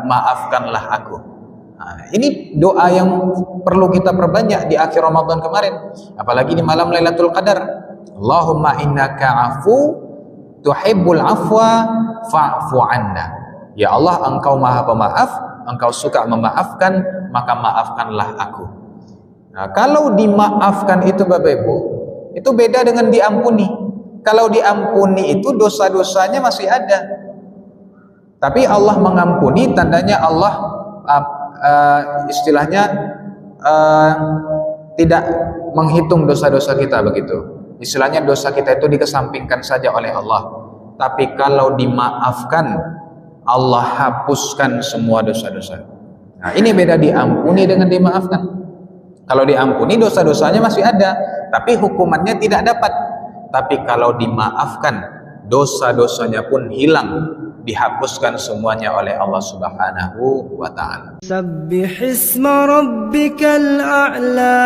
maafkanlah aku. Nah, ini doa yang perlu kita perbanyak di akhir Ramadan kemarin, apalagi di malam Lailatul Qadar. Allahumma innaka afu tuhibbul afwa fa'fu anna. Ya Allah, engkau maha pemaaf, engkau suka memaafkan, maka maafkanlah aku. Nah, kalau dimaafkan itu Bapak Ibu, itu beda dengan diampuni. Kalau diampuni itu dosa-dosanya masih ada, tapi Allah mengampuni, tandanya Allah istilahnya tidak menghitung dosa-dosa kita begitu. Istilahnya dosa kita itu dikesampingkan saja oleh Allah. Tapi kalau dimaafkan, Allah hapuskan semua dosa-dosa. Nah, ini beda diampuni dengan dimaafkan. Kalau diampuni dosa-dosanya masih ada, tapi hukumannya tidak dapat. Tapi kalau dimaafkan, dosa-dosanya pun hilang, dihapuskan semuanya oleh Allah Subhanahu wa ta'ala. Sabbihisma rabbikal a'la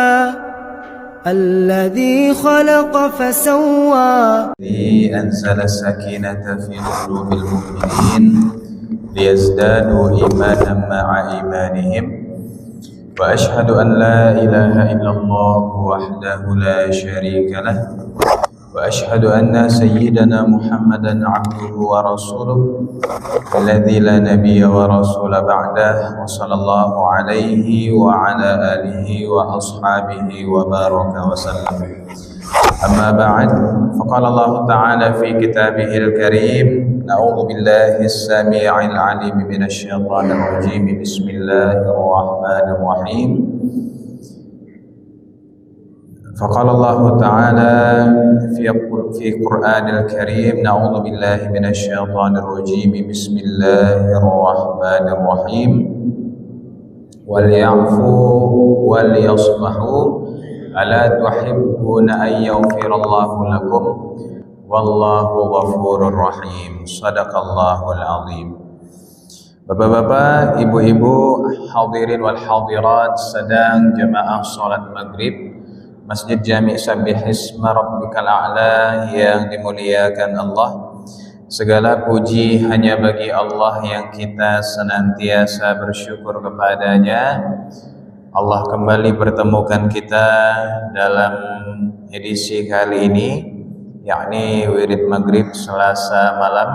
alladhi khalaqa fasawwa. Anzala sakinata fi qulubil mu'minin liyazdadu imanan ma'a imanihim. Wa ashhadu an la ilaha illallah wahdahu la syarika lah. وأشهد أن سيدنا محمدا عبده ورسوله الذي لا نبي ورسول بعده وصلى الله عليه وعلى آله وأصحابه وبارك وسلم. أما بعد، فقال الله تعالى في كتابه الكريم: أعوذ بالله السميع العليم من الشيطان الرجيم، بسم الله الرحمن الرحيم. فقال الله تعالى في قرآن الكريم: نعوذ بالله من الشيطان الرجيم، بسم الله الرحمن الرحيم. وليعفوا وليصفحوا ألا تحبون أن يغفر الله لكم والله غفور رحيم. صدق الله العظيم. Bapak-bapak, ibu-ibu, hadirin wal hadirat sedang jemaah salat maghrib Masjid Jami' Sabbihisma Rabbikal A'la yang dimuliakan Allah. Segala puji hanya bagi Allah yang kita senantiasa bersyukur kepadanya. Allah kembali pertemukan kita dalam edisi kali ini, yakni wirid maghrib Selasa malam.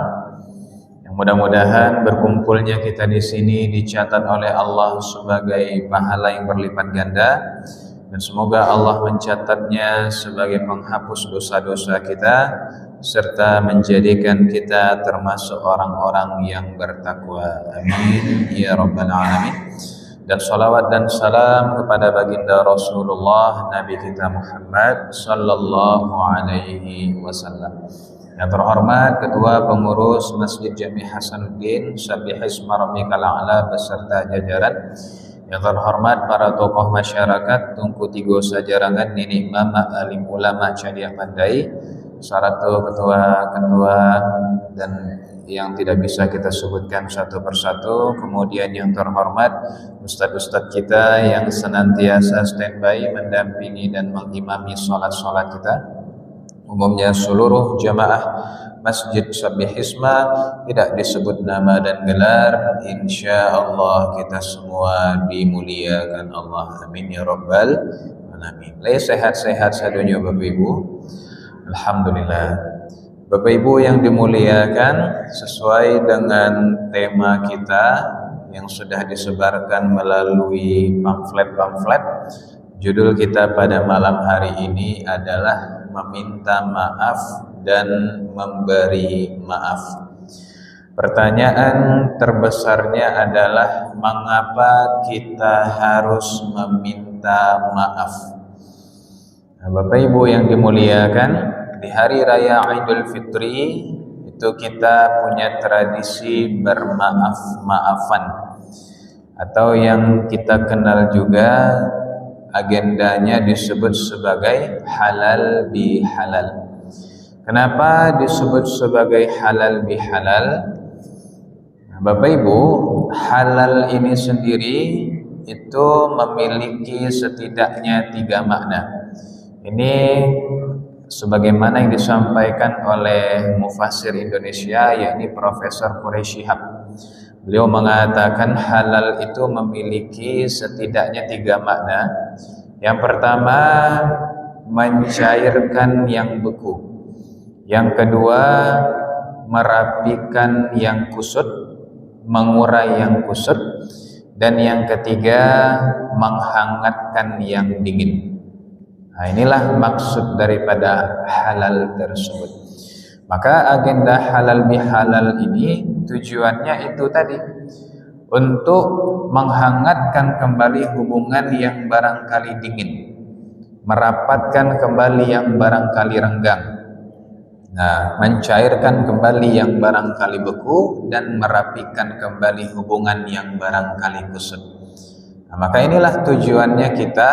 Yang mudah-mudahan berkumpulnya kita di sini dicatat oleh Allah sebagai pahala yang berlipat ganda. Dan semoga Allah mencatatnya sebagai penghapus dosa-dosa kita, serta menjadikan kita termasuk orang-orang yang bertakwa. Amin ya rabbal alamin. Dan salawat dan salam kepada baginda Rasulullah Nabi kita Muhammad sallallahu alaihi wasallam. Yang terhormat Ketua Pengurus Masjid Jami' Hasanuddin Sabbihisma Rabbikal A'la beserta jajaran. Yang terhormat para tokoh masyarakat Tungku Tigo Sajarangan, Nenek Mama, alim ulama Cadiah Pandai, saratu ketua-ketua dan yang tidak bisa kita sebutkan satu persatu. Kemudian yang terhormat ustadz-ustadz kita yang senantiasa standby mendampingi dan mengimami sholat-sholat kita. Umumnya seluruh jamaah Masjid Sabbihisma, tidak disebut nama dan gelar, insya Allah kita semua dimuliakan Allah. Amin ya rabbal alamin. Sehat-sehat sadunya Bapak Ibu. Alhamdulillah. Bapak Ibu yang dimuliakan, sesuai dengan tema kita yang sudah disebarkan melalui pamflet-pamflet, judul kita pada malam hari ini adalah meminta maaf dan memberi maaf. Pertanyaan terbesarnya adalah mengapa kita harus meminta maaf? Nah, Bapak Ibu yang dimuliakan, di hari raya Idul Fitri itu kita punya tradisi bermaaf-maafan, atau yang kita kenal juga agendanya disebut sebagai halal bihalal. Kenapa disebut sebagai halal bihalal? Nah, Bapak Ibu, halal ini sendiri itu memiliki setidaknya 3 makna. Ini sebagaimana yang disampaikan oleh mufassir Indonesia, yakni Profesor Quraish Shihab. Beliau mengatakan halal itu memiliki setidaknya 3 makna. Yang pertama, mencairkan yang beku. Yang kedua, merapikan yang kusut, mengurai yang kusut. Dan yang ketiga, menghangatkan yang dingin. Nah, inilah maksud daripada halal tersebut. Maka agenda halal bihalal ini tujuannya itu tadi, untuk menghangatkan kembali hubungan yang barangkali dingin, merapatkan kembali yang barangkali renggang, nah, mencairkan kembali yang barangkali beku, dan merapikan kembali hubungan yang barangkali kusut. Nah, maka inilah tujuannya kita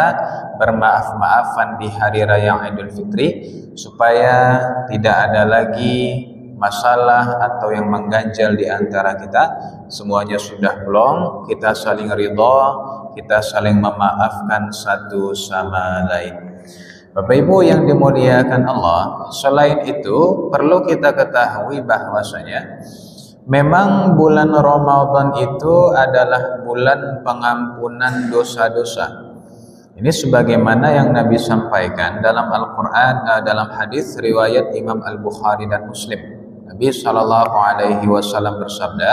bermaaf-maafan di hari raya Idul Fitri, supaya tidak ada lagi masalah atau yang mengganjal di antara kita. Semuanya sudah plong, kita saling ridha, kita saling memaafkan satu sama lain. Bapak Ibu yang dimuliakan Allah, selain itu perlu kita ketahui bahwasanya memang bulan Ramadan itu adalah bulan pengampunan dosa-dosa. Ini sebagaimana yang Nabi sampaikan dalam Al-Quran, dalam hadis riwayat Imam Al-Bukhari dan Muslim. Nabi SAW bersabda,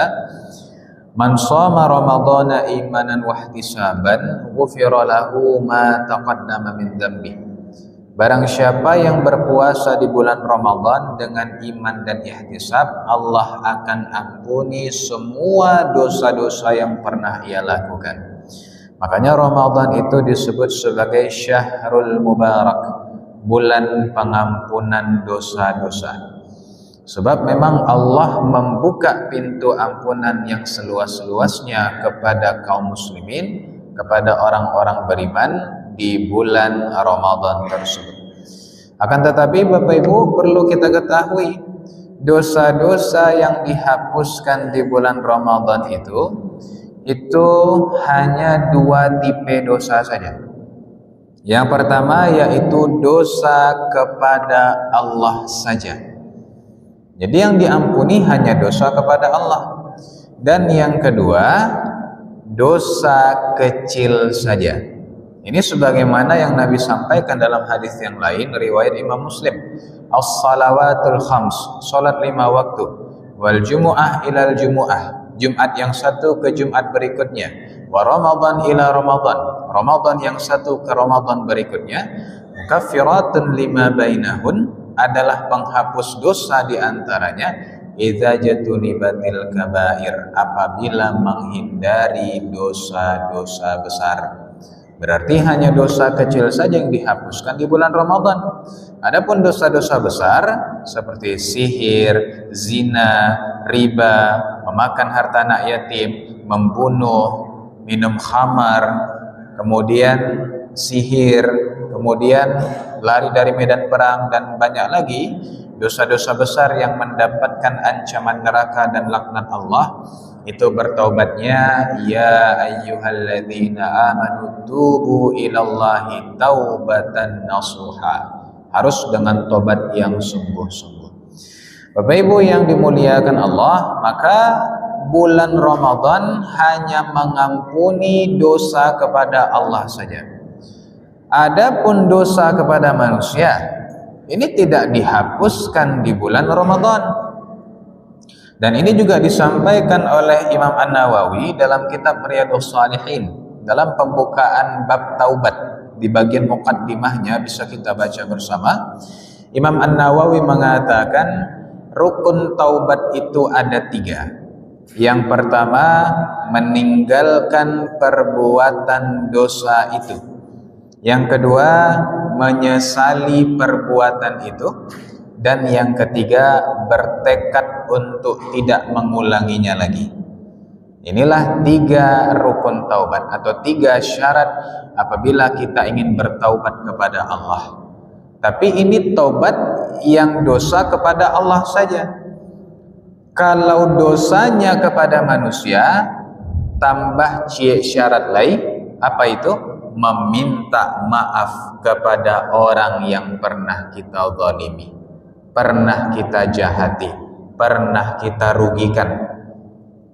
"Man shoma Ramadhana imanan wa ihtisaban, ghufira lahu ma taqaddama min dzambi." Barang siapa yang berpuasa di bulan Ramadan dengan iman dan ihtisab, Allah akan ampuni semua dosa-dosa yang pernah ia lakukan. Makanya Ramadan itu disebut sebagai Syahrul Mubarak, bulan pengampunan dosa-dosa. Sebab memang Allah membuka pintu ampunan yang seluas-luasnya kepada kaum muslimin, kepada orang-orang beriman di bulan Ramadan tersebut. Akan tetapi Bapak Ibu perlu kita ketahui, dosa-dosa yang dihapuskan di bulan Ramadan itu hanya 2 tipe dosa saja. Yang pertama yaitu dosa kepada Allah saja. Jadi yang diampuni hanya dosa kepada Allah. Dan yang kedua, dosa kecil saja. Ini sebagaimana yang Nabi sampaikan dalam hadis yang lain riwayat Imam Muslim, as-salawatul khams, salat 5 waktu, wal jumu'ah ilal jumu'ah, Jumat yang satu ke Jumat berikutnya, wa Ramadan ila Ramadan, Ramadan yang satu ke Ramadan berikutnya, mukaffiratun lima bainahun, adalah penghapus dosa di antaranya, idza jatunibatil kabair, apabila menghindari dosa-dosa besar. Berarti hanya dosa kecil saja yang dihapuskan di bulan Ramadan. Adapun dosa-dosa besar seperti sihir, zina, riba, memakan harta anak yatim, membunuh, minum khamar, kemudian sihir, kemudian lari dari medan perang, dan banyak lagi dosa-dosa besar yang mendapatkan ancaman neraka dan laknat Allah, itu bertaubatnya ya ayyuhalladzina amanu tubu ilallahi taubatan nasuha, harus dengan tobat yang sungguh-sungguh. Bapak Ibu yang dimuliakan Allah, maka bulan Ramadan hanya mengampuni dosa kepada Allah saja. Adapun dosa kepada manusia ini tidak dihapuskan di bulan Ramadan. Dan ini juga disampaikan oleh Imam An-Nawawi dalam kitab Riyadhus Shalihin, dalam pembukaan bab taubat. Di bagian muqaddimahnya bisa kita baca bersama. Imam An-Nawawi mengatakan rukun taubat itu ada 3. Yang pertama, meninggalkan perbuatan dosa itu. Yang kedua, menyesali perbuatan itu. Dan yang ketiga, bertekad untuk tidak mengulanginya lagi. Inilah 3 rukun taubat atau 3 syarat apabila kita ingin bertaubat kepada Allah. Tapi ini taubat yang dosa kepada Allah saja. Kalau dosanya kepada manusia, tambah syarat lain, apa itu? Meminta maaf kepada orang yang pernah kita zalimi, pernah kita jahati, pernah kita rugikan.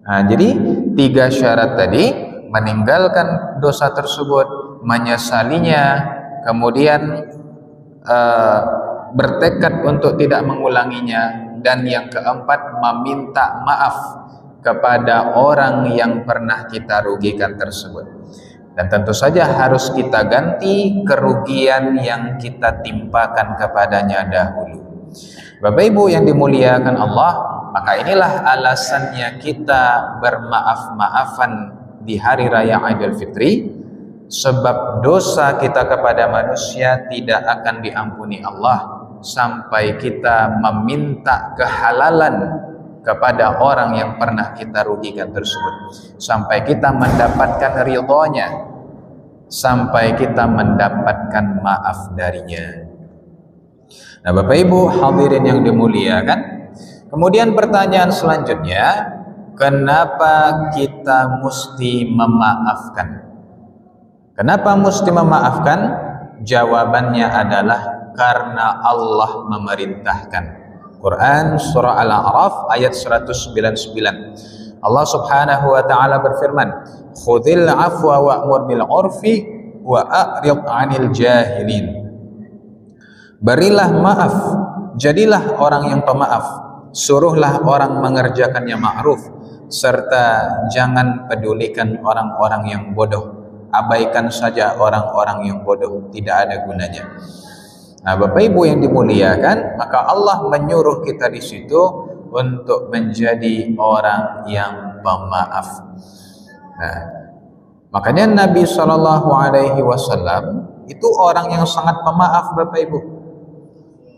Nah, jadi tiga syarat tadi, meninggalkan dosa tersebut, menyesalinya, kemudian bertekad untuk tidak mengulanginya, dan yang keempat meminta maaf kepada orang yang pernah kita rugikan tersebut. Dan tentu saja harus kita ganti kerugian yang kita timpakan kepadanya dahulu. Bapak Ibu yang dimuliakan Allah, maka inilah alasannya kita bermaaf-maafan di hari raya Idul Fitri, sebab dosa kita kepada manusia tidak akan diampuni Allah sampai kita meminta kehalalan kepada orang yang pernah kita rugikan tersebut, sampai kita mendapatkan ridhonya, sampai kita mendapatkan maaf darinya. Nah, Bapak Ibu hadirin yang dimuliakan, kemudian pertanyaan selanjutnya, kenapa kita mesti memaafkan? Kenapa mesti memaafkan? Jawabannya adalah karena Allah memerintahkan. Quran surah Al-A'raf ayat 199. Allah Subhanahu wa taala berfirman, "Khudhil 'afwa wa'mur bil 'urfi wa a'rid 'anil jahilin." Berilah maaf, jadilah orang yang pemaaf, suruhlah orang mengerjakan yang ma'ruf, serta jangan pedulikan orang-orang yang bodoh. Abaikan saja orang-orang yang bodoh, tidak ada gunanya. Nah, Bapak Ibu yang dimuliakan, maka Allah menyuruh kita di situ untuk menjadi orang yang pemaaf. Nah, makanya Nabi SAW itu orang yang sangat pemaaf, Bapak Ibu.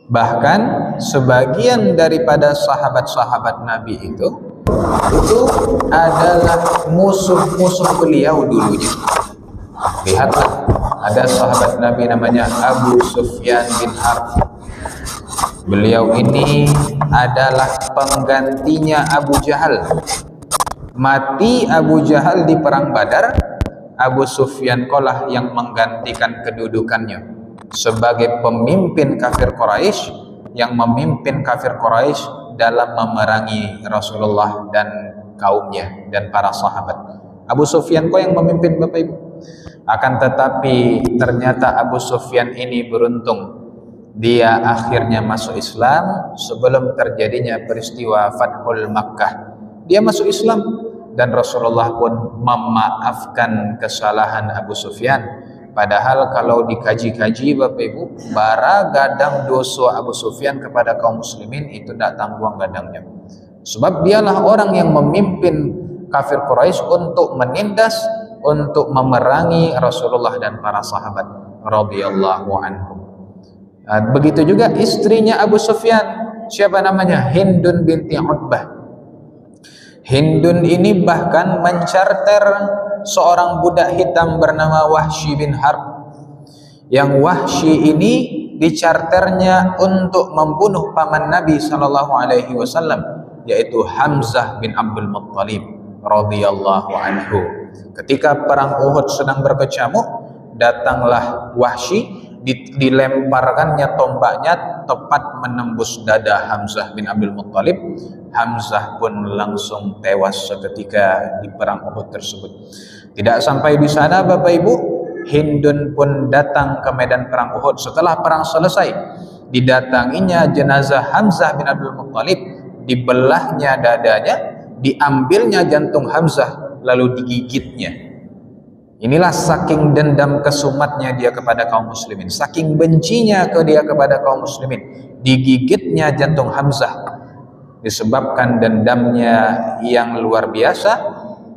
Bahkan sebagian daripada sahabat-sahabat Nabi itu adalah musuh-musuh beliau dulunya. Lihatlah, ada sahabat Nabi namanya Abu Sufyan bin Harb. Beliau ini adalah penggantinya Abu Jahal. Mati Abu Jahal di perang Badar, Abu Sufyan kolah yang menggantikan kedudukannya sebagai pemimpin kafir Quraisy, yang memimpin kafir Quraisy dalam memerangi Rasulullah dan kaumnya dan para sahabat. Abu Sufyan kok yang memimpin, Bapak Ibu. Akan tetapi ternyata Abu Sufyan ini beruntung, dia akhirnya masuk Islam sebelum terjadinya peristiwa Fathul Makkah. Dia masuk Islam dan Rasulullah pun memaafkan kesalahan Abu Sufyan. Padahal kalau dikaji-kaji, Bapak Ibu, bara gadang dosa Abu Sufyan kepada kaum muslimin itu tidak tanggung gadangnya. Sebab dialah orang yang memimpin kafir Quraisy untuk menindas, untuk memerangi Rasulullah dan para sahabat radhiyallahu anhum. Begitu juga istrinya Abu Sufyan, siapa namanya? Hindun binti Utbah. Hindun ini bahkan mencarter seorang budak hitam bernama Wahsy bin Harb. Yang Wahsy ini dicarternya untuk membunuh paman Nabi SAW, yaitu Hamzah bin Abdul Muttalib radhiyallahu anhu. Ketika perang Uhud sedang berkecamuk, datanglah Wahsy, dilemparkannya tombaknya tepat menembus dada Hamzah bin Abdul Muttalib. Hamzah pun langsung tewas seketika di perang Uhud tersebut. Tidak sampai di sana, Bapak Ibu, Hindun pun datang ke medan perang Uhud. Setelah perang selesai, didatanginya jenazah Hamzah bin Abdul Muttalib, dibelahnya dadanya, diambilnya jantung Hamzah, lalu digigitnya. Inilah saking dendam kesumatnya dia kepada kaum muslimin, saking bencinya ke dia kepada kaum muslimin, digigitnya jantung Hamzah. Disebabkan dendamnya yang luar biasa,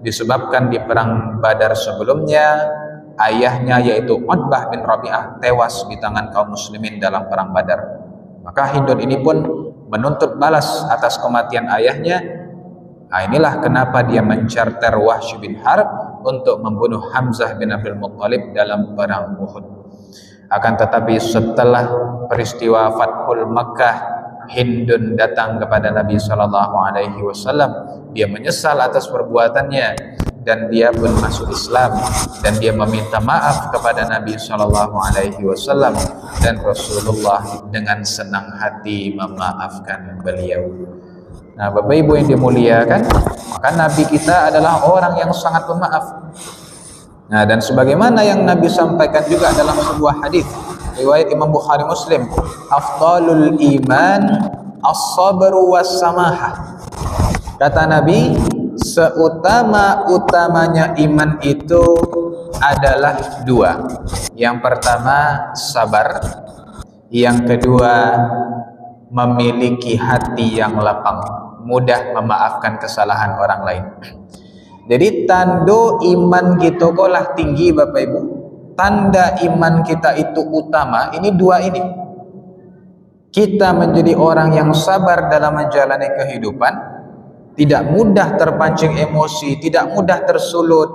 disebabkan di perang Badar sebelumnya ayahnya yaitu Utbah bin Rabi'ah tewas di tangan kaum muslimin dalam perang Badar. Maka Hindun ini pun menuntut balas atas kematian ayahnya. Nah, inilah kenapa dia mencarter Wahsy bin Harb untuk membunuh Hamzah bin Abdul Muttalib dalam perang Uhud. Akan tetapi setelah peristiwa Fathul Makkah, Hindun datang kepada Nabi SAW. Dia menyesal atas perbuatannya dan dia pun masuk Islam, dan dia meminta maaf kepada Nabi SAW, dan Rasulullah dengan senang hati memaafkan beliau. Nah, Bapak Ibu yang dimuliakan, Maka Nabi kita adalah orang yang sangat pemaaf. Nah, dan sebagaimana yang Nabi sampaikan juga dalam sebuah hadis riwayat Imam Bukhari Muslim, afdalul iman as-sabru was-samahah. Kata Nabi, seutama-utamanya iman itu adalah dua. Yang pertama sabar, yang kedua memiliki hati yang lapang, mudah memaafkan kesalahan orang lain. Jadi tanda iman kita kolah tinggi Bapak Ibu. Tanda iman kita itu utama, ini dua ini. Kita menjadi orang yang sabar dalam menjalani kehidupan, tidak mudah terpancing emosi, tidak mudah tersulut,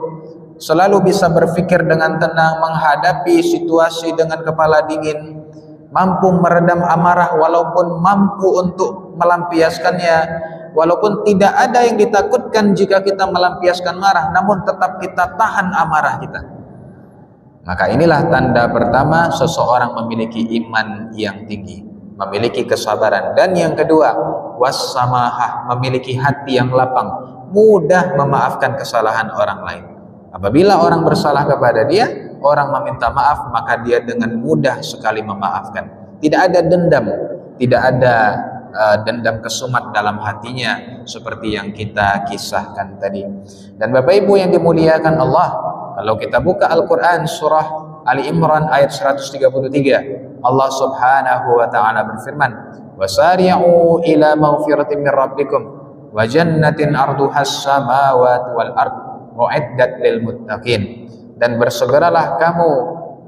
selalu bisa berpikir dengan tenang, menghadapi situasi dengan kepala dingin, mampu meredam amarah walaupun mampu untuk melampiaskannya, walaupun tidak ada yang ditakutkan jika kita melampiaskan marah, namun tetap kita tahan amarah kita. Maka inilah tanda pertama seseorang memiliki iman yang tinggi, memiliki kesabaran. Dan yang kedua, wassamahah, memiliki hati yang lapang, mudah memaafkan kesalahan orang lain. Apabila orang bersalah kepada dia, orang meminta maaf, maka dia dengan mudah sekali memaafkan. Tidak ada dendam, tidak ada dendam kesumat dalam hatinya seperti yang kita kisahkan tadi. Dan Bapak Ibu yang dimuliakan Allah, kalau kita buka Al-Quran surah Ali Imran ayat 133, Allah Subhanahu wa taala berfirman, "Wasari'u ila maghfiratin min rabbikum wa jannatin 'arduhas samawati wal ard u'iddat lil muttaqin." Dan bersegeralah kamu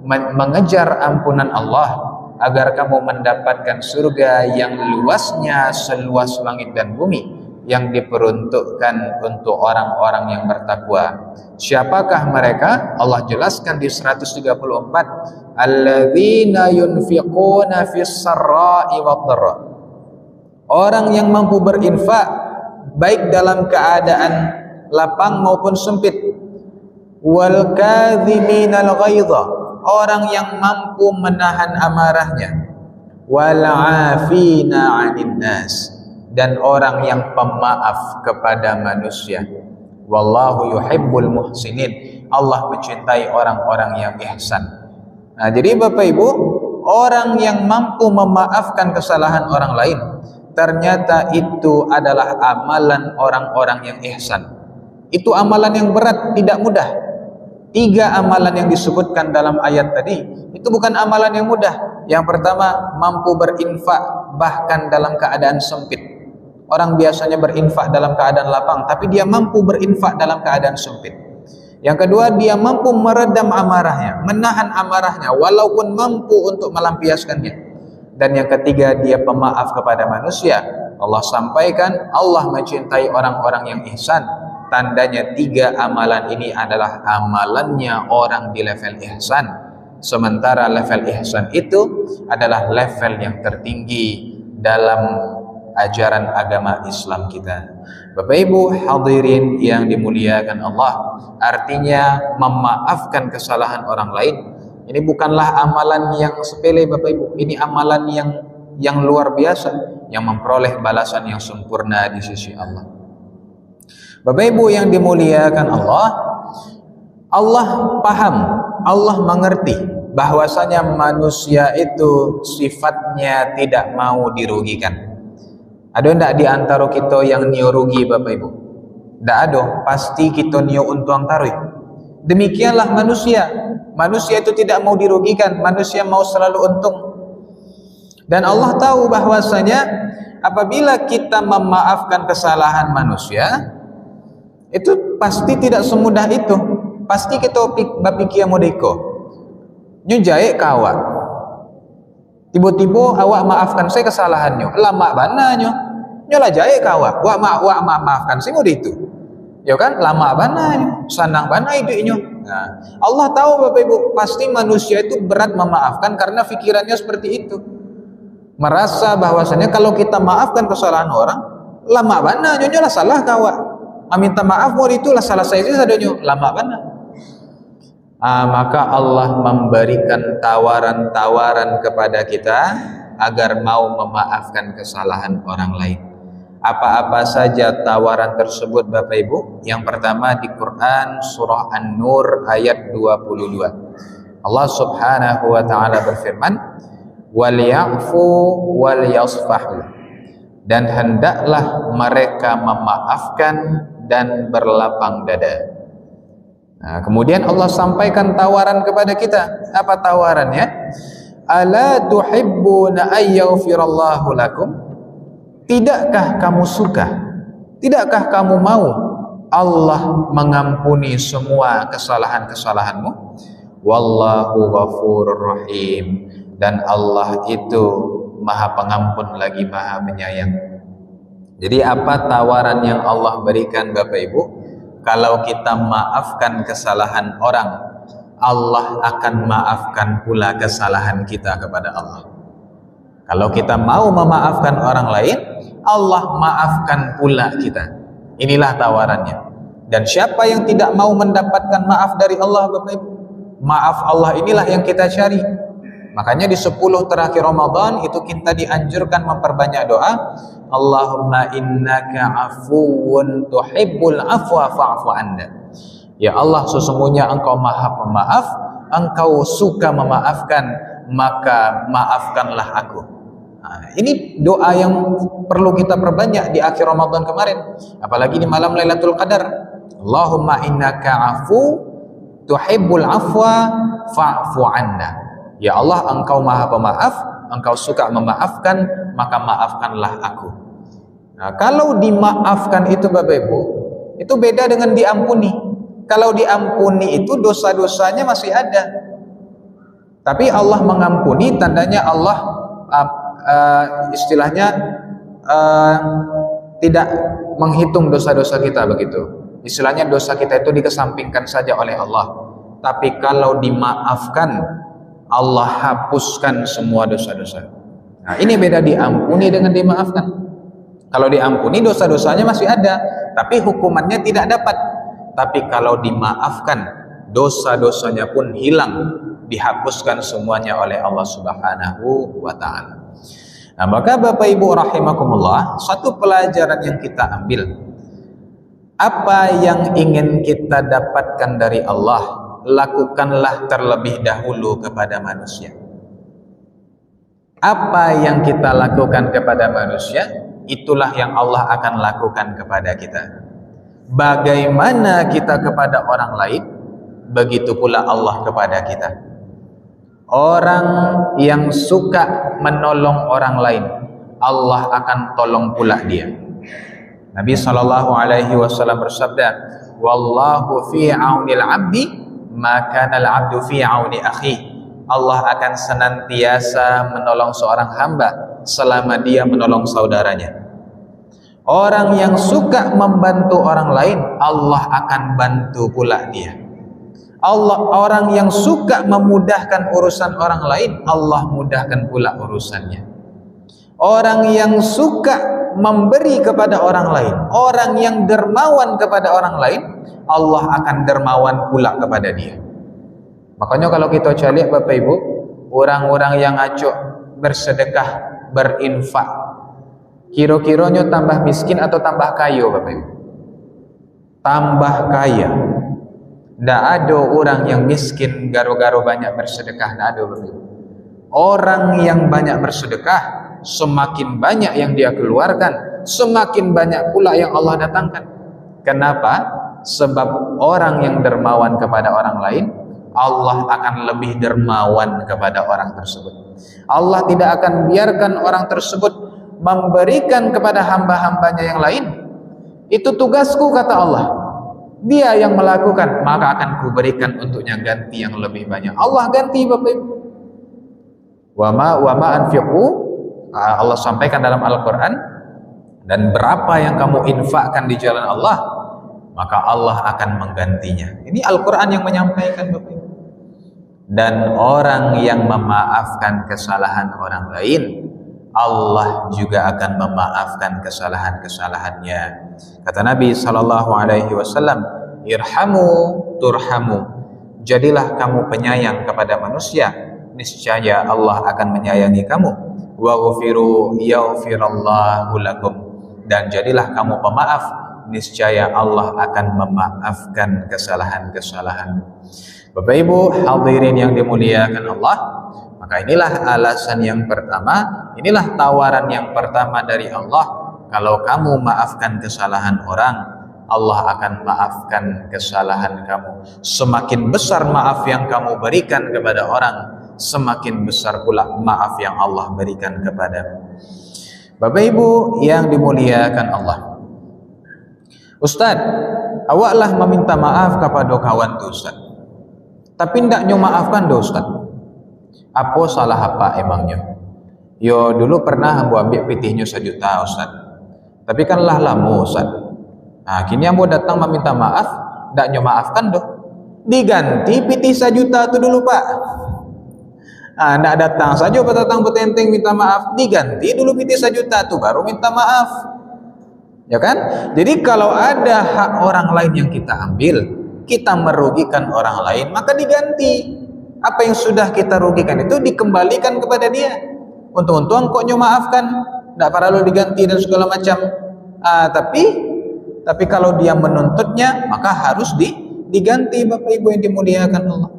mengejar ampunan Allah agar kamu mendapatkan surga yang luasnya seluas langit dan bumi, yang diperuntukkan untuk orang-orang yang bertakwa. Siapakah mereka? Allah jelaskan di 134, alladzina yunfiquna fis sarra'i wad dharra. Orang yang mampu berinfak baik dalam keadaan lapang maupun sempit. Wal kadhiminal ghaidha, orang yang mampu menahan amarahnya. Wal 'afina 'anil nas, dan orang yang pemaaf kepada manusia. Wallahu yuhibbul muhsinin, Allah mencintai orang-orang yang ihsan. Nah, jadi Bapak Ibu, orang yang mampu memaafkan kesalahan orang lain, ternyata itu adalah amalan orang-orang yang ihsan. Itu amalan yang berat, tidak mudah. 3 amalan yang disebutkan dalam ayat tadi, itu bukan amalan yang mudah. Yang pertama, mampu berinfak bahkan dalam keadaan sempit. Orang biasanya berinfak dalam keadaan lapang, tapi dia mampu berinfak dalam keadaan sempit. Yang kedua, dia mampu meredam amarahnya, menahan amarahnya, walaupun mampu untuk melampiaskannya. Dan yang ketiga, dia pemaaf kepada manusia. Allah sampaikan, Allah mencintai orang-orang yang ihsan. Tandanya 3 amalan ini adalah amalannya orang di level ihsan. Sementara level ihsan itu adalah level yang tertinggi dalam ajaran agama Islam kita. Bapak Ibu hadirin yang dimuliakan Allah, artinya memaafkan kesalahan orang lain ini bukanlah amalan yang sepele Bapak Ibu. Ini amalan yang luar biasa, yang memperoleh balasan yang sempurna di sisi Allah. Bapak Ibu yang dimuliakan Allah, Allah paham, Allah mengerti bahwasanya manusia itu sifatnya tidak mau dirugikan. Ada ndak di antara kita yang nio rugi Bapak Ibu? Ndak ada, pasti kita nio untung tarui. Demikianlah manusia. Manusia itu tidak mau dirugikan, manusia mau selalu untung. Dan Allah tahu bahwasanya apabila kita memaafkan kesalahan manusia, itu pasti tidak semudah itu. Pasti kita berpikir modeko. Nyujai kawak. Tiba-tiba awak maafkan saya kesalahannya, lama bananya, nyola jaya kawak, wak maafkan saya mudah itu, ya kan, lama bananya, sanang bana hidupnya. Nah, Allah tahu Bapak Ibu, pasti manusia itu berat memaafkan karena pikirannya seperti itu, merasa bahwasanya kalau kita maafkan kesalahan orang, lama bananya, nyola salah kawak, minta maaf mudah itu lah salah saya sih sadonyo, lama bana. Maka Allah memberikan tawaran-tawaran kepada kita agar mau memaafkan kesalahan orang lain. Apa-apa saja tawaran tersebut Bapak Ibu? Yang pertama di Quran surah An-Nur ayat 22. Allah Subhanahu wa taala berfirman, "Wal ya'fu wal yasfahu." Dan hendaklah mereka memaafkan dan berlapang dada. Nah, kemudian Allah sampaikan tawaran kepada kita. Apa tawarannya? Ala tuhibbuna ayyaghfirallahu lakum? Tidakkah kamu suka? Tidakkah kamu mau Allah mengampuni semua kesalahan-kesalahanmu? Wallahu ghafurur rahim. Dan Allah itu Maha Pengampun lagi Maha Penyayang. Jadi apa tawaran yang Allah berikan Bapak Ibu? Kalau kita maafkan kesalahan orang, Allah akan maafkan pula kesalahan kita kepada Allah. Kalau kita mau memaafkan orang lain, Allah maafkan pula kita. Inilah tawarannya. Dan siapa yang tidak mau mendapatkan maaf dari Allah Bapak Ibu? Maaf Allah inilah yang kita cari. Makanya di 10 terakhir Ramadan itu kita dianjurkan memperbanyak doa. Allahumma innaka afuwun tuhibbul afwa fa'fu anna. Ya Allah, sesungguhnya Engkau Maha Pemaaf, Engkau suka memaafkan, maka maafkanlah aku. Nah, ini doa yang perlu kita perbanyak di akhir Ramadan kemarin, apalagi di malam Lailatul Qadar. Allahumma innaka afu tuhibbul afwa fa'fu anna. Ya Allah, Engkau Maha Pemaaf, Engkau suka memaafkan, maka maafkanlah aku. Nah, kalau dimaafkan itu Bapak Ibu, itu beda dengan diampuni. Kalau diampuni itu dosa-dosanya masih ada. Tapi Allah mengampuni, tandanya Allah istilahnya tidak menghitung dosa-dosa kita begitu. Istilahnya dosa kita itu dikesampingkan saja oleh Allah. Tapi kalau dimaafkan, Allah hapuskan semua dosa-dosa. Nah, ini beda diampuni dengan dimaafkan. Kalau diampuni dosa-dosanya masih ada, tapi hukumannya tidak dapat. Tapi kalau dimaafkan, dosa-dosanya pun hilang, dihapuskan semuanya oleh Allah Subhanahu wa taala. Nah, maka Bapak Ibu rahimakumullah, satu pelajaran yang kita ambil, apa yang ingin kita dapatkan dari Allah, lakukanlah terlebih dahulu kepada manusia. Apa yang kita lakukan kepada manusia, itulah yang Allah akan lakukan kepada kita. Bagaimana kita kepada orang lain, begitu pula Allah kepada kita. Orang yang suka menolong orang lain, Allah akan tolong pula dia. Nabi SAW bersabda, "Wallahu fi aunil abdi, maka al abdu fi auni akhi." Allah akan senantiasa menolong seorang hamba selama dia menolong saudaranya. Orang yang suka membantu orang lain, Allah akan bantu pula dia. Orang yang suka memudahkan urusan orang lain, Allah mudahkan pula urusannya. Orang yang suka memberi kepada orang lain, orang yang dermawan kepada orang lain, Allah akan dermawan pula kepada dia. Makanya kalau kita cari Bapak Ibu, orang-orang yang acuk bersedekah, berinfak, kira-kiranya tambah miskin atau tambah kaya Bapak Ibu? Tambah kaya. Tidak ada orang yang miskin garo-garo banyak bersedekah, tidak ada Bapak Ibu. Orang yang banyak bersedekah, semakin banyak yang dia keluarkan, semakin banyak pula yang Allah datangkan. Kenapa? Sebab orang yang dermawan kepada orang lain, Allah akan lebih dermawan kepada orang tersebut. Allah tidak akan biarkan orang tersebut memberikan kepada hamba-hambanya yang lain. Itu tugasku, kata Allah. Dia yang melakukan, maka akan kuberikan untuknya ganti yang lebih banyak. Allah ganti Bapak Ibu. Wa ma anfiqu, Allah sampaikan dalam Al-Quran, dan berapa yang kamu infakkan di jalan Allah, maka Allah akan menggantinya. Ini Al-Quran yang menyampaikan Bapak Ibu. Dan orang yang memaafkan kesalahan orang lain, Allah juga akan memaafkan kesalahan-kesalahannya. Kata Nabi SAW, irhamu turhamu. Jadilah kamu penyayang kepada manusia, niscaya Allah akan menyayangi kamu. Waghfiru yaghfirallahu lakum. dan jadilah kamu pemaaf, niscaya Allah akan memaafkan kesalahan-kesalahan. Bapak Ibu hadirin yang dimuliakan Allah, maka inilah alasan yang pertama, inilah tawaran yang pertama dari Allah. Kalau kamu maafkan kesalahan orang, Allah akan maafkan kesalahan kamu. Semakin besar maaf yang kamu berikan kepada orang, semakin besar pula maaf yang Allah berikan kepadamu. Bapak Ibu yang dimuliakan Allah, Ustaz, awaklah meminta maaf kepada kawan tu Ustaz, tapi ndak nyo maafkan do Ustaz. Apa salah apa emangnya? Yo dulu pernah ambo ambil pitihnya 1 juta Ustaz, tapi kan lah lama Ustaz. Kini ambo datang meminta maaf, ndak nyo maafkan do. Diganti pitih 1 juta tu dulu Pak. Ndak datang saja datang petenteng minta maaf, diganti dulu pitih 1 juta tu baru minta maaf. Ya kan? Jadi kalau ada hak orang lain yang kita ambil, kita merugikan orang lain, maka diganti. Apa yang sudah kita rugikan itu dikembalikan kepada dia. Untung-untung kok nyo maafkan, ndak perlu diganti dan segala macam. Tapi kalau dia menuntutnya, maka harus diganti Bapak Ibu yang dimuliakan Allah.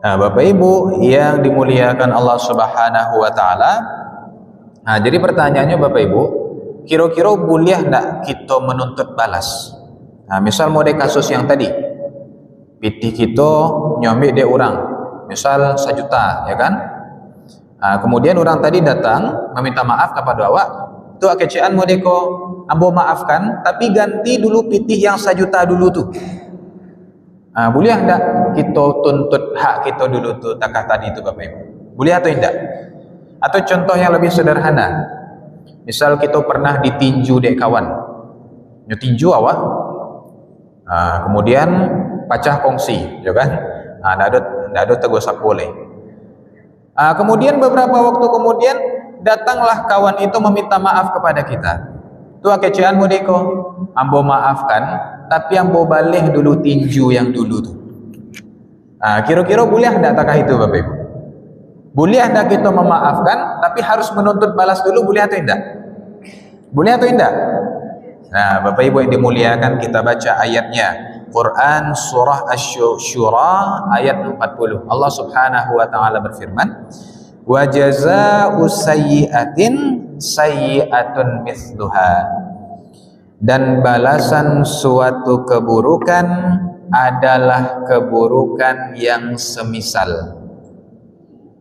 Bapak Ibu yang dimuliakan Allah Subhanahu wa taala. Jadi pertanyaannya Bapak Ibu, kira-kira boleh enggak kita menuntut balas? Misal model kasus yang tadi, pitih kita nyambil dia orang, misal 1 juta, ya kan? Kemudian orang tadi datang meminta maaf kepada awak, tu akecian model ko, ambo maafkan, tapi ganti dulu pitih yang 1 juta dulu tu. Boleh enggak kita tuntut hak kita dulu tu takah tadi tu Bapak Ibu? Boleh atau tidak? Atau contoh yang lebih sederhana, misal kita pernah ditinju dek kawan, nyetinju awak, kemudian pecah kongsi, ya kan? Ndak ada tegur sapa boleh. Kemudian beberapa waktu kemudian datanglah kawan itu meminta maaf kepada kita. Tu akecian modeko, ambo maafkan, tapi ambo balik dulu tinju yang dulu tu. Kira-kira boleh enggak takah itu Bapak Ibu? Boleh enggak kita memaafkan tapi harus menuntut balas dulu, boleh atau tidak? Boleh atau tidak? Bapak Ibu yang dimuliakan, kita baca ayatnya. Quran surah Asy-Syura ayat 40. Allah Subhanahu wa taala berfirman, "Wa jazaa'u sayyi'atin sayyi'atun mithluha." Dan balasan suatu keburukan adalah keburukan yang semisal.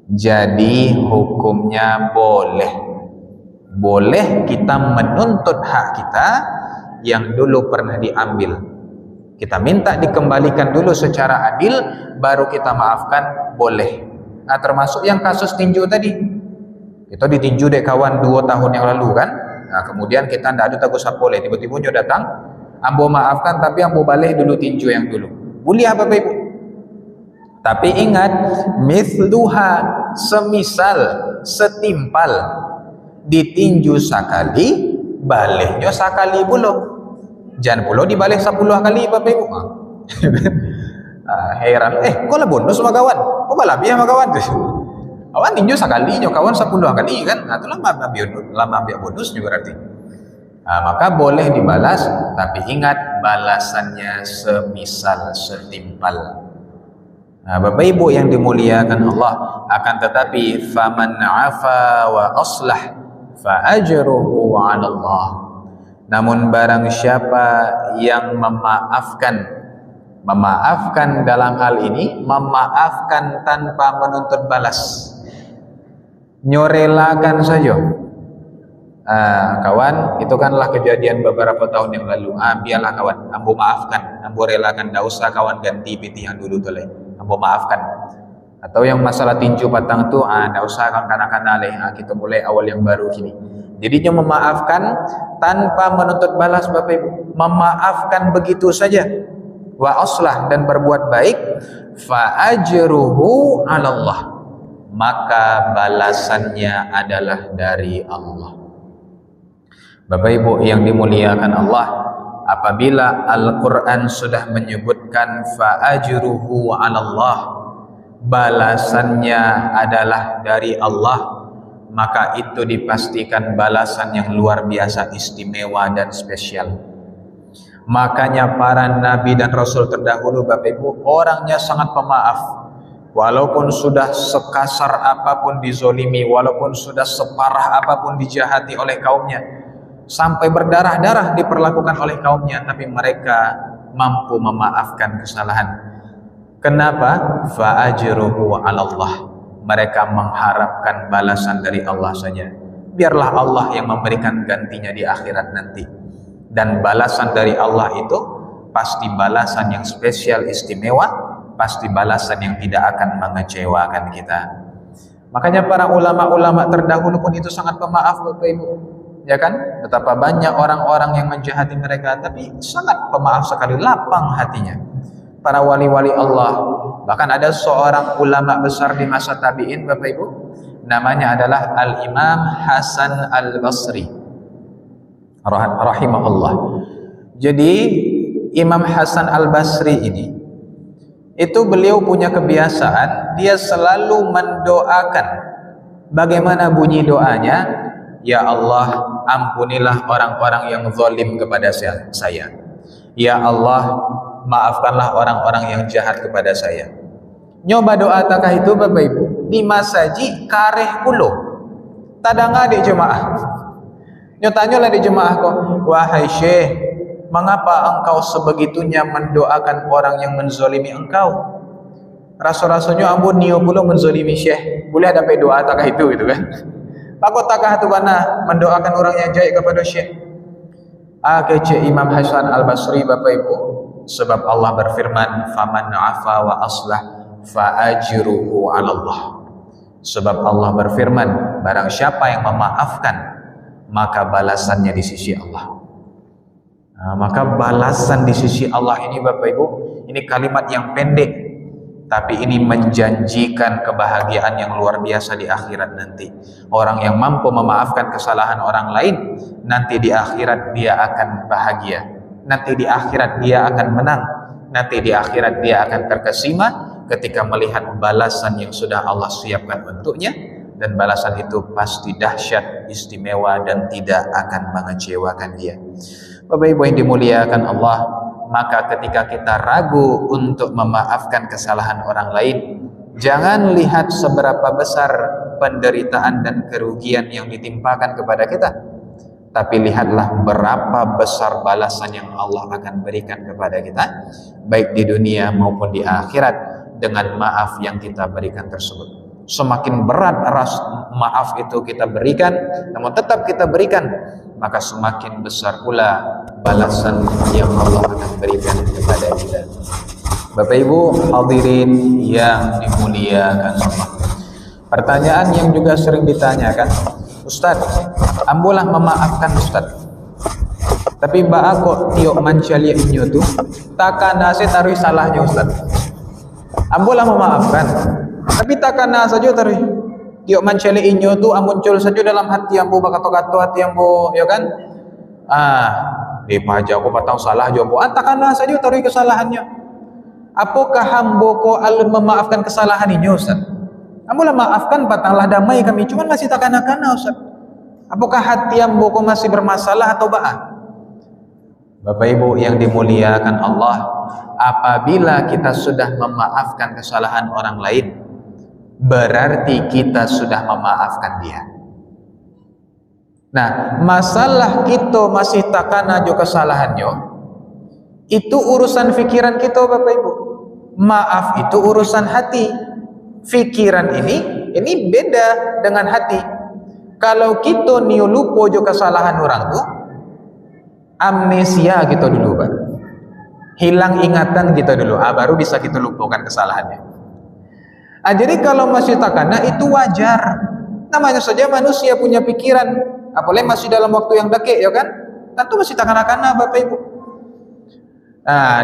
Jadi hukumnya boleh kita menuntut hak kita yang dulu pernah diambil. Kita minta dikembalikan dulu secara adil, baru kita maafkan, boleh. Termasuk yang kasus tinju tadi. Kita ditinju dek kawan 2 tahun yang lalu kan. Kemudian kita ndak ada tahu siapa boleh, tiba-tiba dia datang, ambo maafkan tapi ambo balik dulu tinju yang dulu. Boleh Bapak Ibu. Tapi ingat, mithluha, semisal, setimpal, ditinju sekali, baliknya sekali pula. Jangan pula dibalik 10 kali Bapak Ibu. Heran, kau lah bonus sama kawan, kau balabi sama kawan tu. Kawan tinju sekali, kawan 10 kali kan? Itu lama ambil bonus juga berarti. Maka boleh dibalas, tapi ingat balasannya semisal, setimpal. Bapak Ibu yang dimuliakan Allah, akan tetapi faman afa wa aslah fa ajruhu 'ala Allah. Namun barang siapa yang memaafkan dalam hal ini, memaafkan tanpa menuntut balas, nyorelakan saja. Kawan, itu kanlah kejadian beberapa tahun yang lalu. Biarlah kawan, ambo maafkan, ambo relakan, tidak usah kawan ganti pitih yang dulu tu leh, ambo maafkan. Atau yang masalah tinju patang tu, tidak usah kanak-kanak leh, kita mulai awal yang baru kini. Jadinya memaafkan tanpa menuntut balas Bapak Ibu, memaafkan begitu saja. Wa aslah, dan berbuat baik, fa ajruhu 'ala Allah, maka balasannya adalah dari Allah. Bapak Ibu yang dimuliakan Allah, apabila Al-Quran sudah menyebutkan fa ajruhu 'ala Allah, balasannya adalah dari Allah, maka itu dipastikan balasan yang luar biasa, istimewa dan spesial. Makanya para nabi dan rasul terdahulu Bapak Ibu orangnya sangat pemaaf. Walaupun sudah sekasar apapun dizolimi, walaupun sudah separah apapun dijahati oleh kaumnya, sampai berdarah-darah diperlakukan oleh kaumnya, tapi mereka mampu memaafkan kesalahan. Kenapa? Fa'ajruhu 'ala Allah. Mereka mengharapkan balasan dari Allah saja. Biarlah Allah yang memberikan gantinya di akhirat nanti. Dan balasan dari Allah itu pasti balasan yang spesial, istimewa, pasti balasan yang tidak akan mengecewakan kita. Makanya para ulama-ulama terdahulu pun itu sangat pemaaf Bapak Ibu. Ya kan? Betapa banyak orang-orang yang menjahati mereka, tapi sangat pemaaf sekali, lapang hatinya. Para wali-wali Allah, bahkan ada seorang ulama besar di masa tabi'in Bapak Ibu, namanya adalah Al-Imam Hasan Al-Basri rahimahullah. Jadi Imam Hasan Al-Basri ini, itu beliau punya kebiasaan, dia selalu mendoakan. Bagaimana bunyi doanya? Ya Allah, ampunilah orang-orang yang zalim kepada saya. Ya Allah, maafkanlah orang-orang yang jahat kepada saya. Nyoba doa takah itu Bapak Ibu, di masaji kareh kulo. Tadanga di jemaah. Nyotanyolah di jemaah kok, wahai Syekh, mengapa engkau sebegitunya mendoakan orang yang menzolimi engkau? Rasa-rasanya ampun niyo pula menzolimi Syekh. Boleh ada doa takah itu gitu kan? Takut takah tu mana mendoakan orang yang jahat kepada Syekh? Kece Imam Hasan Al-Basri Bapak Ibu, sebab Allah berfirman, faman afa wa aslah fa ajruhu 'ala Allah. Sebab Allah berfirman, barang siapa yang memaafkan, maka balasannya di sisi Allah. Maka balasan di sisi Allah ini Bapak Ibu, ini kalimat yang pendek, tapi ini menjanjikan kebahagiaan yang luar biasa di akhirat nanti. Orang yang mampu memaafkan kesalahan orang lain, nanti di akhirat dia akan bahagia. Nanti di akhirat dia akan menang. Nanti di akhirat dia akan terkesima ketika melihat balasan yang sudah Allah siapkan untuknya. Dan balasan itu pasti dahsyat, istimewa, dan tidak akan mengecewakan dia. Bapak Ibu yang dimuliakan Allah, maka ketika kita ragu untuk memaafkan kesalahan orang lain, jangan lihat seberapa besar penderitaan dan kerugian yang ditimpakan kepada kita, tapi lihatlah berapa besar balasan yang Allah akan berikan kepada kita, baik di dunia maupun di akhirat, dengan maaf yang kita berikan tersebut. Semakin berat maaf itu kita berikan, namun tetap kita berikan, maka semakin besar pula balasan yang Allah akan berikan kepada kita. Bapak Ibu hadirin yang dimuliakan Allah, pertanyaan yang juga sering ditanyakan, Ustaz, ambulah memaafkan Ustaz, tapi mbak aku tiok mancalia inyo tu takana saya taruh salahnya Ustaz. Ambulah memaafkan, tapi takana saja taruh tiok mancalia inyo tu muncul saja dalam hati ambu bakato-kato hati ambu, ya kan? Paja aku patang salah jombo. Takana saja taruh kesalahannya. Apakah hambo ko al memaafkan kesalahan ini Ustaz? Ambulah maafkan, patanglah damai kami, cuman masih takana-kana Ustaz. Apakah hati ambo ko masih bermasalah atau ba'ah? Bapak Ibu yang dimuliakan Allah, apabila kita sudah memaafkan kesalahan orang lain, berarti kita sudah memaafkan dia. Nah, masalah kita masih takana jo kesalahannya, itu urusan fikiran kita Bapak Ibu. Maaf itu urusan hati. Fikiran ini beda dengan hati. Kalau kita niu lupa jo kesalahan orang tu, amnesia kita dulu Pak. Hilang ingatan kita dulu, baru bisa kita lupakan kesalahannya. Jadi kalau masih takana itu wajar. Namanya saja manusia punya pikiran, apalagi masih dalam waktu yang dekik, ya kan? Tentu masih takana-kana Bapak Ibu.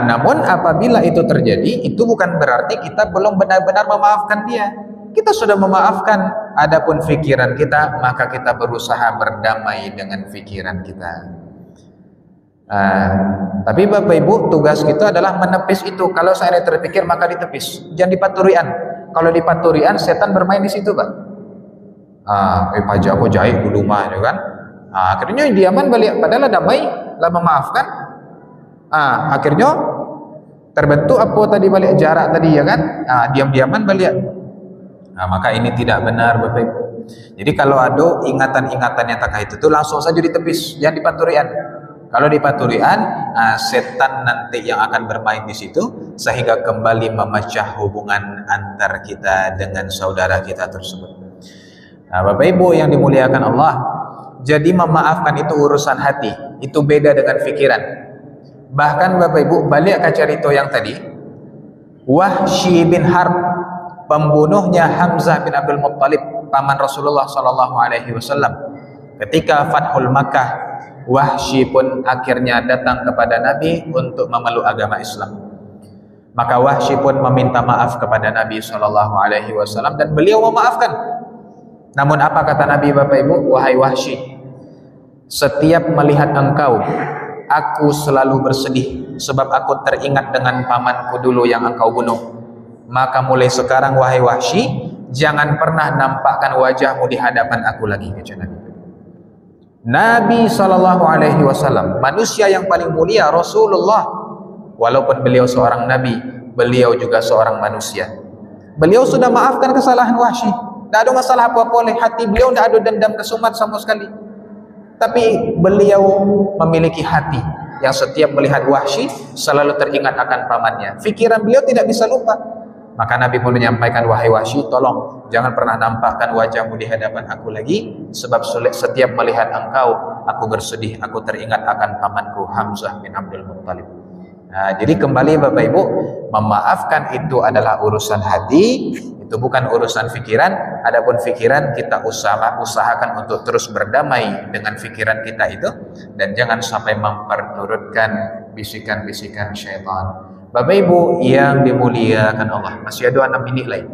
Namun apabila itu terjadi, itu bukan berarti kita belum benar-benar memaafkan dia. Kita sudah memaafkan, adapun pikiran kita, maka kita berusaha berdamai dengan pikiran kita. Tapi Bapak Ibu, tugas kita adalah menepis itu. Kalau saya terpikir, maka ditepis. Jangan dipaturian. Kalau dipaturian, setan bermain di situ, Pak. Pajak aku jahit dulu mah, kan? Akhirnya diaman balik, padahal damai, lah memaafkan. Akhirnya terbentuk apa tadi balik jarak tadi, ya kan? Diam-diaman balik. Maka ini tidak benar, Bapak Ibu. Jadi kalau ada ingatan-ingatan yang tak itu langsung saja ditepis, jangan dipaturian. Kalau dipaturian, setan nanti yang akan bermain di situ sehingga kembali memecah hubungan antar kita dengan saudara kita tersebut. Bapak Ibu yang dimuliakan Allah, jadi memaafkan itu urusan hati, itu beda dengan fikiran. Bahkan Bapak Ibu balik ke cerita yang tadi, Wahsy bin Harb, pembunuhnya Hamzah bin Abdul Muttalib, paman Rasulullah sallallahu alaihi wasallam. Ketika Fathul Makkah, Wahsy pun akhirnya datang kepada Nabi untuk memeluk agama Islam. Maka Wahsy pun meminta maaf kepada Nabi sallallahu alaihi wasallam dan beliau memaafkan. Namun apa kata Nabi, Bapak Ibu? Wahai Wahsy, setiap melihat engkau, aku selalu bersedih sebab aku teringat dengan pamanku dulu yang engkau bunuh. Maka mulai sekarang wahai Wahsy, jangan pernah nampakkan wajahmu di hadapan aku lagi, kata Nabi. Nabi sallallahu alaihi wasallam, manusia yang paling mulia, Rasulullah, walaupun beliau seorang nabi, beliau juga seorang manusia. Beliau sudah maafkan kesalahan Wahsy. Tak ada masalah apa-apa oleh hati beliau, tak ada dendam kesumat sama sekali. Tapi beliau memiliki hati yang setiap melihat Wahsy selalu teringat akan pamannya. Fikiran beliau tidak bisa lupa. Maka Nabi pun menyampaikan, wahai Wahsy, tolong jangan pernah nampakkan wajahmu di hadapan aku lagi, sebab setiap melihat engkau, aku bersedih, aku teringat akan pamanku Hamzah bin Abdul Muttalib. Jadi kembali Bapak Ibu, memaafkan itu adalah urusan hati, itu bukan urusan fikiran. Adapun fikiran, kita usahakan untuk terus berdamai dengan fikiran kita itu, dan jangan sampai memperturutkan bisikan-bisikan syaitan. Bapak Ibu yang dimuliakan Allah, masih ada 6 menit lain.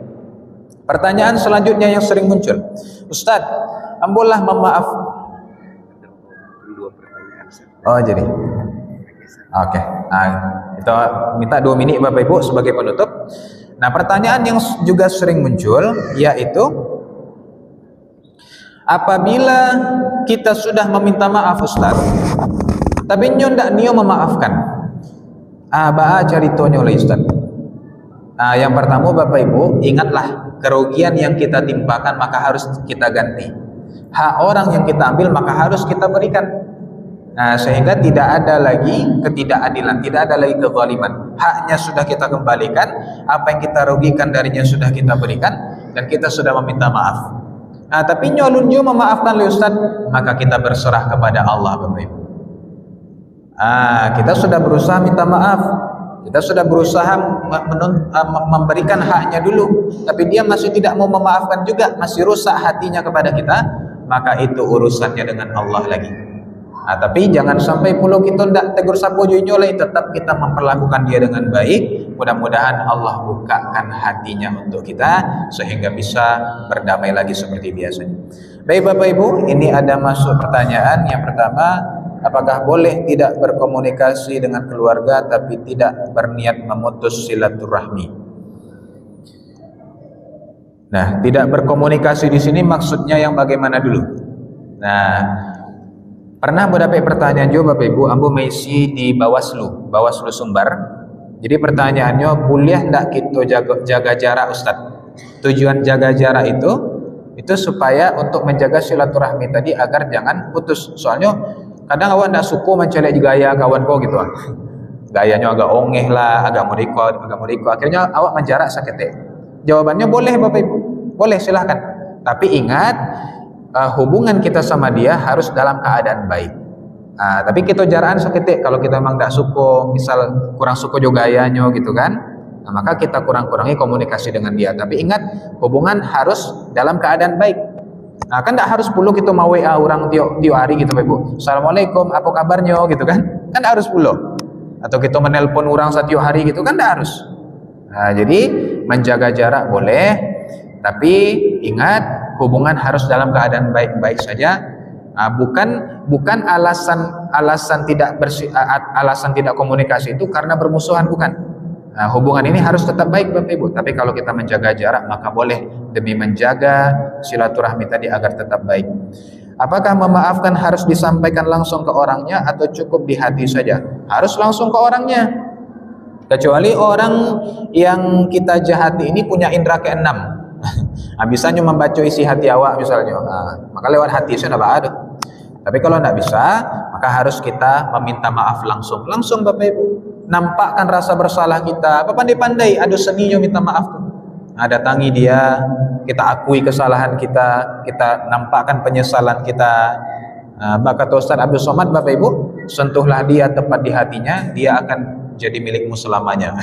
Pertanyaan selanjutnya yang sering muncul, Ustaz, ambillah memaaf. Oh jadi, oke. Kita minta 2 menit Bapak Ibu sebagai penutup. Nah, pertanyaan yang juga sering muncul yaitu, apabila kita sudah meminta maaf Ustaz, tapi nyo ndak nio memaafkan, ba'a ceritanya oleh Ustaz. Yang pertama Bapak Ibu, ingatlah kerugian yang kita timpakan maka harus kita ganti. Hak orang yang kita ambil maka harus kita berikan. Sehingga tidak ada lagi ketidakadilan, tidak ada lagi kezaliman. Haknya sudah kita kembalikan, apa yang kita rugikan darinya sudah kita berikan, dan kita sudah meminta maaf. Tapi nyolunjo memaafkan oleh Ustaz, maka kita berserah kepada Allah Bapak Ibu. Kita sudah berusaha minta maaf, kita sudah berusaha memberikan haknya dulu, tapi dia masih tidak mau memaafkan juga, masih rusak hatinya kepada kita, maka itu urusannya dengan Allah lagi. Tapi jangan sampai pula kita tidak tegur sapu nyolai, tetap kita memperlakukan dia dengan baik. Mudah-mudahan Allah bukakan hatinya untuk kita sehingga bisa berdamai lagi seperti biasanya. Baik Bapak Ibu, ini ada masuk pertanyaan. Yang pertama, apakah boleh tidak berkomunikasi dengan keluarga tapi tidak berniat memutus silaturahmi? Nah, tidak berkomunikasi di sini maksudnya yang bagaimana dulu? Nah, pernah mendapat pertanyaan juga Bapak Ibu, ambo mengisi di Bawaslu Sumbar. Jadi pertanyaannya, boleh tidak kita jaga jarak Ustaz? Tujuan jaga jarak itu supaya untuk menjaga silaturahmi tadi agar jangan putus. Soalnya kadang awak tidak suka mencelek gaya kawan kau gitu. Gayanya agak ongeh lah, agak muriko. Akhirnya awak menjarak sakit. Jawabannya boleh Bapak Ibu, boleh silahkan. Tapi ingat, hubungan kita sama dia harus dalam keadaan baik. Tapi kita jarakan seketik. Kalau kita memang tidak suka, misal kurang suka juga gayanya gitu kan, maka kita kurangi komunikasi dengan dia. Tapi ingat, hubungan harus dalam keadaan baik. Kan tidak harus puluh kita mau WA orang tiap hari gitu Bapak Ibu. Assalamualaikum, apa kabarnya gitu kan? Kan tidak harus puluh. Atau kita menelpon orang setiap hari gitu kan, tidak harus. Jadi menjaga jarak boleh, tapi ingat, hubungan harus dalam keadaan baik-baik saja. Bukan alasan tidak komunikasi itu karena bermusuhan, bukan. Hubungan ini harus tetap baik Bapak Ibu, tapi kalau kita menjaga jarak maka boleh demi menjaga silaturahmi tadi agar tetap baik. Apakah memaafkan harus disampaikan langsung ke orangnya atau cukup di hati saja? Harus langsung ke orangnya. Kecuali orang yang kita jahati ini punya indera keenam. Bisanya membaca isi hati awak misalnya. Maka lewat hati sudah ada. Tapi kalau tidak bisa, maka harus kita meminta maaf langsung. Langsung Bapak Ibu. Nampakkan rasa bersalah kita. Apa pandai-pandai adu seninya minta maaf tuh. Datangi dia, kita akui kesalahan kita, kita nampakkan penyesalan kita. Kata Ustaz Abdul Somad Bapak Ibu, sentuhlah dia tepat di hatinya, dia akan jadi milikmu selamanya.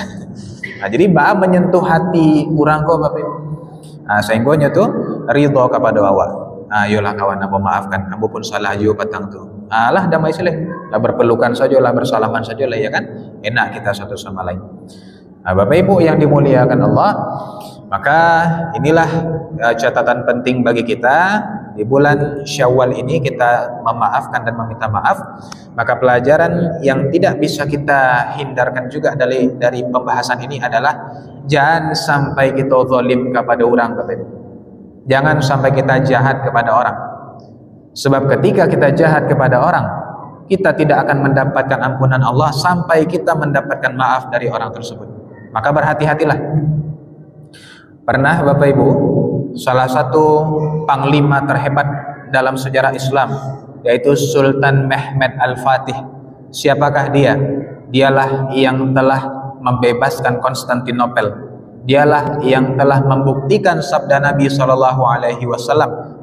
Jadi menyentuh hati kurang kok Bapak Ibu. Sehingga tuh ridho kepada awak. Ayolah kawan, aku maafkan, aku pun salah juga petang tuh. Lah damai silih, lah berpelukan saja, lah bersalaman saja lah ya kan. Enak kita satu sama lain. Bapak Ibu yang dimuliakan Allah, maka inilah catatan penting bagi kita di bulan Syawal ini, kita memaafkan dan meminta maaf. Maka pelajaran yang tidak bisa kita hindarkan juga dari pembahasan ini adalah jangan sampai kita zalim kepada orang Bapak Ibu. Jangan sampai kita jahat kepada orang. Sebab ketika kita jahat kepada orang, kita tidak akan mendapatkan ampunan Allah sampai kita mendapatkan maaf dari orang tersebut. Maka berhati-hatilah. Pernah Bapak Ibu, salah satu panglima terhebat dalam sejarah Islam, yaitu Sultan Mehmed Al-Fatih. Siapakah dia? Dialah yang telah membebaskan Konstantinopel. Dialah yang telah membuktikan sabda Nabi SAW,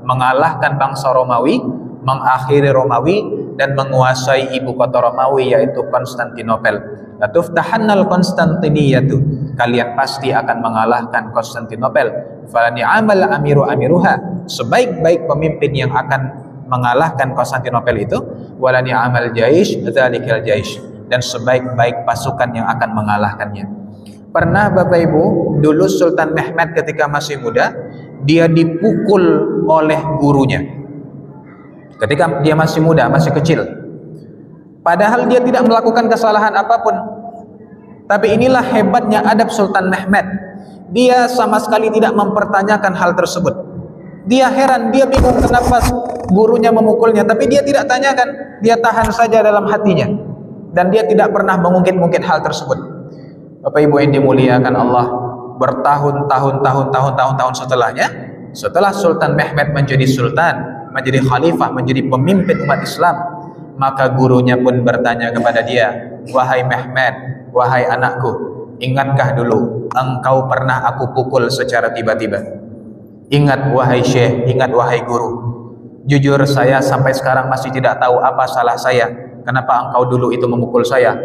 mengalahkan bangsa Romawi, mengakhiri Romawi, dan menguasai ibu kota Romawi yaitu Konstantinopel. Latuftahannal Konstantiniyatu, kalian pasti akan mengalahkan Konstantinopel. Falani'amal amiru amiruha, sebaik-baik pemimpin yang akan mengalahkan Konstantinopel itu, walani'amal jaish dzalikal jaish, dan sebaik-baik pasukan yang akan mengalahkannya. Pernah Bapak Ibu, dulu Sultan Mehmed ketika masih muda, dia dipukul oleh gurunya. Ketika dia masih muda, masih kecil. Padahal dia tidak melakukan kesalahan apapun. Tapi inilah hebatnya adab Sultan Mehmed. Dia sama sekali tidak mempertanyakan hal tersebut. Dia heran, dia bingung kenapa gurunya memukulnya, tapi dia tidak tanyakan. Dia tahan saja dalam hatinya. Dan dia tidak pernah mengungkit-ungkit hal tersebut. Bapak Ibu yang dimuliakan Allah, bertahun-tahun setelahnya, setelah Sultan Mehmed menjadi sultan, menjadi khalifah, menjadi pemimpin umat Islam, maka gurunya pun bertanya kepada dia, wahai Mehmed, wahai anakku, ingatkah dulu engkau pernah aku pukul secara tiba-tiba? Ingat wahai syekh, ingat wahai guru, jujur saya sampai sekarang masih tidak tahu apa salah saya, kenapa engkau dulu itu memukul saya.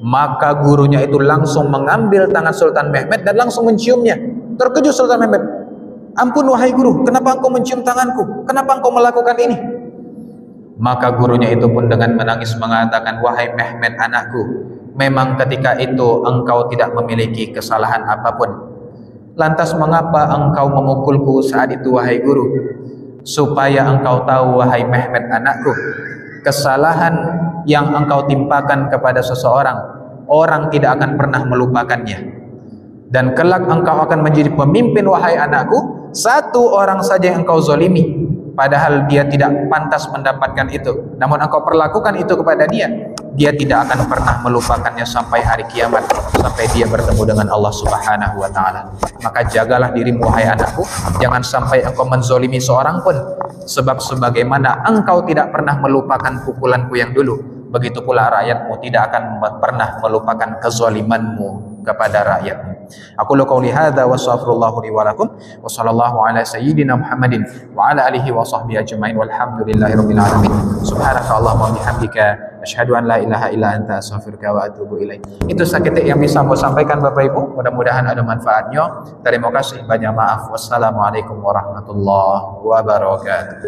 Maka gurunya itu langsung mengambil tangan Sultan Mehmed dan langsung menciumnya. Terkejut Sultan Mehmed, ampun wahai guru, kenapa engkau mencium tanganku? Kenapa engkau melakukan ini? Maka gurunya itu pun dengan menangis mengatakan, wahai Mehmed anakku, memang ketika itu engkau tidak memiliki kesalahan apapun. Lantas mengapa engkau memukulku saat itu wahai guru? Supaya engkau tahu wahai Mehmed anakku, kesalahan yang engkau timpakan kepada seseorang, orang tidak akan pernah melupakannya. Dan kelak engkau akan menjadi pemimpin wahai anakku, satu orang saja yang engkau zalimi, padahal dia tidak pantas mendapatkan itu, namun engkau perlakukan itu kepada dia, dia tidak akan pernah melupakannya sampai hari kiamat, sampai dia bertemu dengan Allah Subhanahu wa ta'ala. Maka jagalah dirimu wahai anakku, jangan sampai engkau menzalimi seorang pun, sebab sebagaimana engkau tidak pernah melupakan pukulanku yang dulu, begitu pula rakyatmu tidak akan pernah melupakan kezalimanmu kepada rakyatmu. Aku qauli hadza wa astaghfirullah li wa lakum wa sallallahu ala sayyidina Muhammadin wa ala alihi wa sahbihi ajmain walhamdulillahirabbil alamin. Subhanaka Allahumma bihamdika asyhadu an la ilaha illa anta astaghfiruka wa atubu ilaik. Itu seketik yang bisa saya sampaikan Bapak Ibu, mudah-mudahan ada manfaatnya. Terima kasih, banyak maaf. Wassalamualaikum warahmatullahi wabarakatuh.